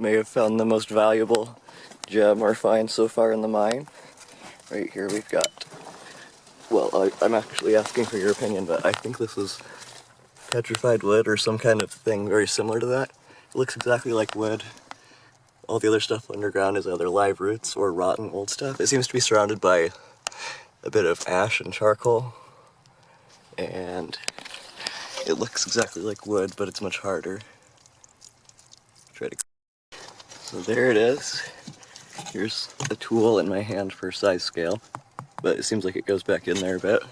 may have found the most valuable gem or find so far in the mine. Right here we've got, well, I'm actually asking for your opinion, but I think this is petrified wood or some kind of thing very similar to that. It looks exactly like wood. All the other stuff underground is either live roots or rotten old stuff. It seems to be surrounded by a bit of ash and charcoal, and it looks exactly like wood, but it's much harder. So there it is. Here's a tool in my hand for size scale, but it seems like it goes back in there a bit.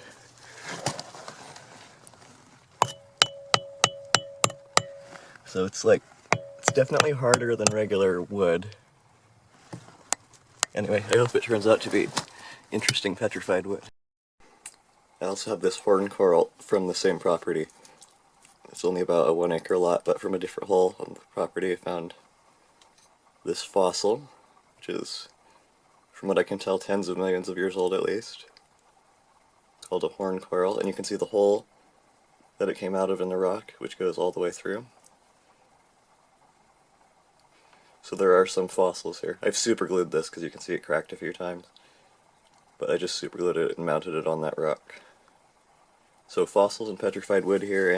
So it's definitely harder than regular wood. Anyway, I hope it turns out to be interesting petrified wood. I also have this horn coral from the same property. It's only about a 1 acre lot, but from a different hole on the property I found this fossil, which is, from what I can tell, tens of millions of years old at least. It's called a horn coral, and you can see the hole that it came out of in the rock, which goes all the way through. So there are some fossils here. I've superglued this because you can see it cracked a few times, but I just superglued it and mounted it on that rock. So fossils and petrified wood here.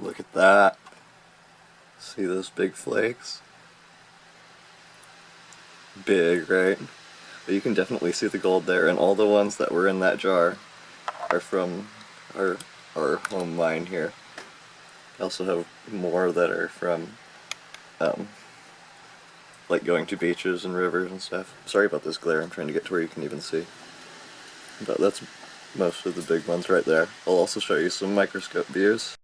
Look at that. See those big flakes? Big, right? But you can definitely see the gold there, and all the ones that were in that jar are from our home mine here. I also have more that are from, like going to beaches and rivers and stuff. Sorry about this glare, I'm trying to get to where you can even see. But that's most of the big ones right there. I'll also show you some microscope views.